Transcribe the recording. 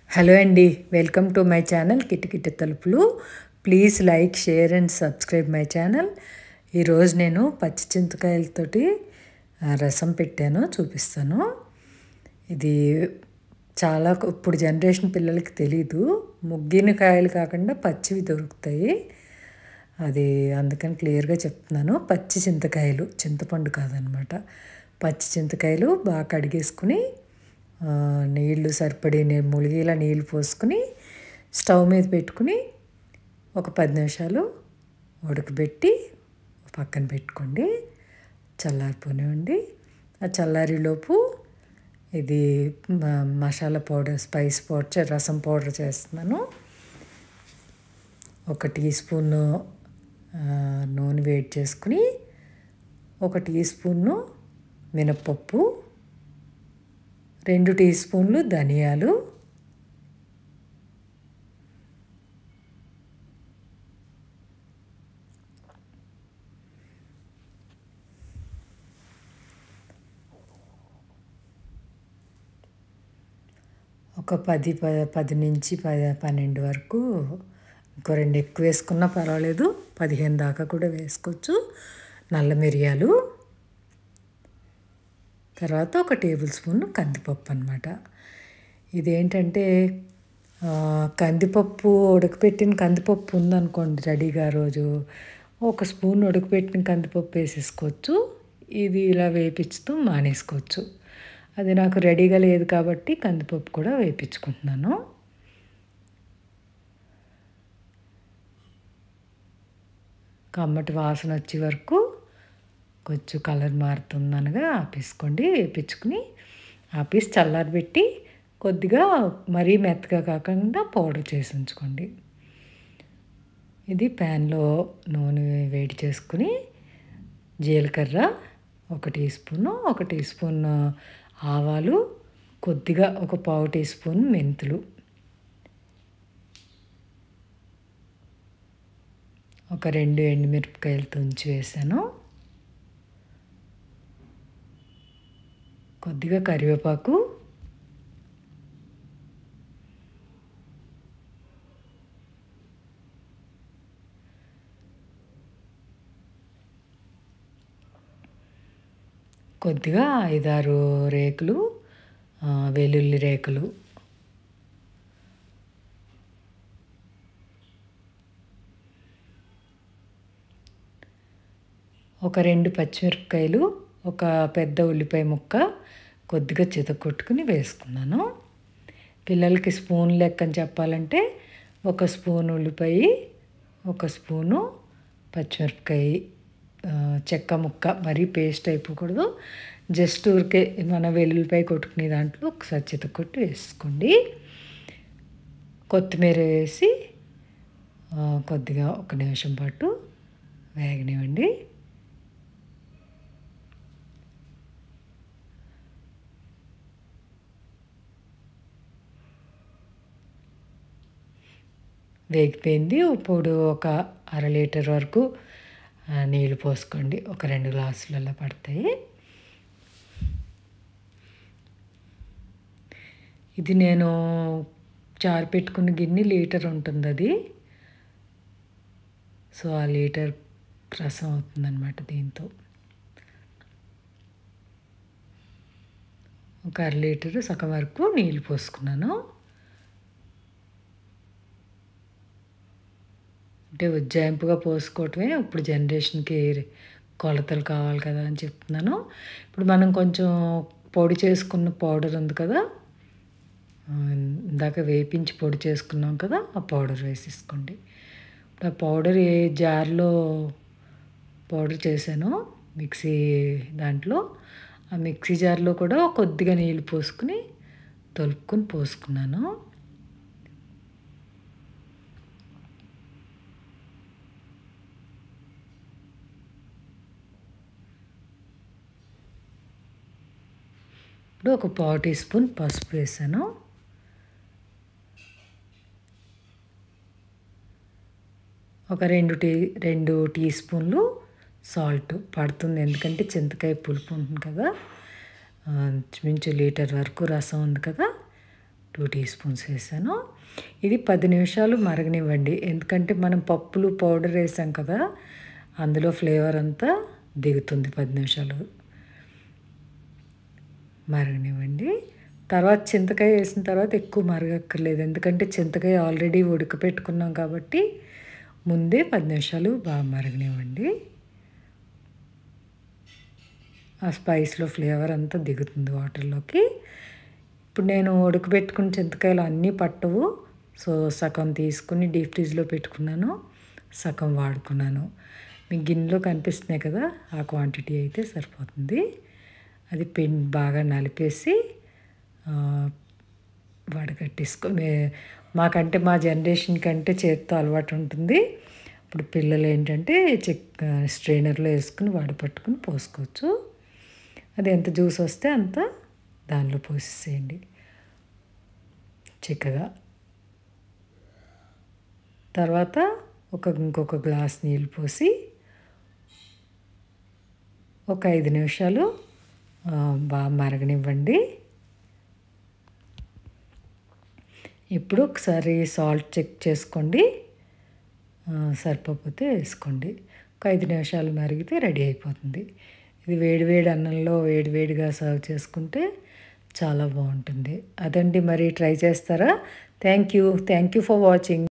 Hello అండి, welcome to my channel కిటకిట తలుపులు. Please like, share and subscribe my channel. ఈరోజు నేను పచ్చి చింతకాయలతోటి రసం పెట్టాను, చూపిస్తాను. ఇది చాలా ఇప్పుడు జనరేషన్ పిల్లలకి తెలీదు. ముగ్గిన కాయలు కాకుండా పచ్చివి దొరుకుతాయి. అది అందుకని క్లియర్గా చెప్తున్నాను. పచ్చి చింతకాయలు, చింతపండు కాదనమాట. పచ్చి చింతకాయలు బాగా కడిగేసుకుని నీళ్ళు సరిపడి ములిగేలా నీళ్ళు పోసుకుని స్టవ్ మీద పెట్టుకుని ఒక 10 నిమిషాలు ఉడకబెట్టి పక్కన పెట్టుకోండి. చల్లారిపోనివ్వండి. ఆ చల్లారిలోపు ఇది మసాలా పౌడర్, స్పైస్ పౌడర్, రసం పౌడర్ చేస్తున్నాను. 1 టీ స్పూన్ నూనె వేడి చేసుకుని 1 టీ స్పూన్ మినప్పప్పు, 2 టీ స్పూన్లు ధనియాలు, 10 నుంచి 12 వరకు, ఇంకో 2 ఎక్కువ వేసుకున్నా పర్వాలేదు, 15 దాకా కూడా వేసుకోవచ్చు. నల్ల మిరియాలు, తర్వాత 1 టేబుల్ స్పూన్ కందిపప్పు అనమాట. ఇదేంటంటే కందిపప్పు, ఉడకపెట్టిన కందిపప్పు ఉందనుకోండి రెడీగా, రోజు 1 స్పూన్ ఉడకపెట్టిన కందిపప్పు వేసేసుకోవచ్చు. ఇది ఇలా వేపించుతూ మానేసుకోవచ్చు. అది నాకు రెడీగా లేదు కాబట్టి కందిపప్పు కూడా వేపించుకుంటున్నాను. కమ్మటి వాసన వచ్చే వరకు కొంచెం కలర్ మారుతుందనగా ఆపేసుకోండి. వేపించుకుని ఆపేసి చల్లారబెట్టి కొద్దిగా మరీ మెత్తగా కాకుండా పౌడర్ చేసి ఉంచుకోండి. ఇది ప్యాన్లో నూనె వేడి చేసుకుని జీలకర్ర 1 టీ స్పూను, 1 టీ స్పూన్ ఆవాలు, కొద్దిగా 1 పావు టీ స్పూన్ మెంతులు, 2 ఎండుమిరపకాయలు తుంచి వేసాను, కొద్దిగా కరివేపాకు, కొద్దిగా 5-6 రేకులు వెల్లుల్లి రేకులు, ఒక 2 పచ్చిమిరపకాయలు, ఒక పెద్ద ఉల్లిపాయ ముక్క కొద్దిగా చితకొట్టుకుని వేసుకున్నాను. పిల్లలకి స్పూన్ లెక్కని చెప్పాలంటే 1 స్పూన్ ఉల్లిపాయ, 1 స్పూను పచ్చిమిరపకాయ, చెక్క ముక్క, మరీ పేస్ట్ అయిపోకూడదు. జస్ట్ ఊరికే మన వెల్లుల్లిపాయ కొట్టుకునే దాంట్లో ఒకసారి చితకొట్టి వేసుకోండి. కొత్తిమీర వేసి కొద్దిగా 1 నిమిషం పాటు వేగనివ్వండి. వేగిపోయింది. ఇప్పుడు ఒక 1/2 లీటర్ వరకు నీళ్ళు పోసుకోండి. ఒక 2 గ్లాసులలో పడతాయి. ఇది నేను చారు పెట్టుకున్న గిన్నె లీటర్ ఉంటుంది అది. సో ఆ లీటర్ రసం అవుతుందన్నమాట. దీంతో ఒక 1/2 లీటరు సగం వరకు నీళ్ళు పోసుకున్నాను. అంటే ఉజ్జాయింపుగా పోసుకోవటమే. ఇప్పుడు జనరేషన్కి కొలతలు కావాలి కదా అని చెప్తున్నాను. ఇప్పుడు మనం కొంచెం పొడి చేసుకున్న పౌడర్ ఉంది కదా, ఇందాక వేపించి పొడి చేసుకున్నాం కదా, ఆ పౌడర్ వేసేసుకోండి. ఇప్పుడు ఆ పౌడర్ ఏ జార్లో పౌడర్ చేశానో మిక్సీ దాంట్లో, ఆ మిక్సీ జార్లో కూడా కొద్దిగా నీళ్ళు పోసుకుని తొలుపుకొని పోసుకున్నాను. ఇప్పుడు 1 పావు టీ స్పూన్ పసుపు వేసాను. ఒక 2 టీ స్పూన్లు సాల్ట్ పడుతుంది, ఎందుకంటే చింతకాయ పులుపు ఉంటుంది కదా. ఇంచుమించు లీటర్ వరకు రసం ఉంది కదా, 2 టీ స్పూన్స్ వేసాను. ఇది 10 నిమిషాలు మరగనివ్వండి. ఎందుకంటే మనం పప్పులు పౌడర్ వేసాం కదా, అందులో ఫ్లేవర్ అంతా దిగుతుంది. 10 నిమిషాలు మరగనివ్వండి. తర్వాత చింతకాయ వేసిన తర్వాత ఎక్కువ మరగక్కర్లేదు, ఎందుకంటే చింతకాయ ఆల్రెడీ ఉడకపెట్టుకున్నాం కాబట్టి ముందే 10 నిమిషాలు బాగా మరగనివ్వండి. ఆ స్పైస్లో ఫ్లేవర్ అంతా దిగుతుంది వాటర్లోకి. ఇప్పుడు నేను ఉడకబెట్టుకున్న చింతకాయలు అన్నీ పట్టవు, సో సగం తీసుకుని డీప్ ఫ్రిడ్జ్లో పెట్టుకున్నాను, సగం వాడుకున్నాను. మీ గిన్నెలో కనిపిస్తున్నాయి కదా, ఆ క్వాంటిటీ అయితే సరిపోతుంది. అది బాగా నలిపేసి వడగట్టేసుకో. మాకంటే మా జనరేషన్ కంటే చేత్తో అలవాటు ఉంటుంది. ఇప్పుడు పిల్లలు ఏంటంటే స్ట్రైనర్లో వేసుకుని వడపట్టుకుని పోసుకోవచ్చు. అది ఎంత జ్యూస్ వస్తే అంత దానిలో పోసేసేయండి చిక్కగా. తర్వాత ఇంకొక గ్లాస్ నీళ్ళు పోసి ఒక 5 నిమిషాలు బాగా మరగనివ్వండి. ఇప్పుడు ఒకసారి సాల్ట్ చెక్ చేసుకోండి, సరిపోతే వేసుకోండి. ఒక 5 నిమిషాలు మరిగితే రెడీ అయిపోతుంది. ఇది వేడివేడి అన్నంలో వేడివేడిగా సర్వ్ చేసుకుంటే చాలా బాగుంటుంది. అదండి, మరి ట్రై చేస్తారా? Thank you for watching.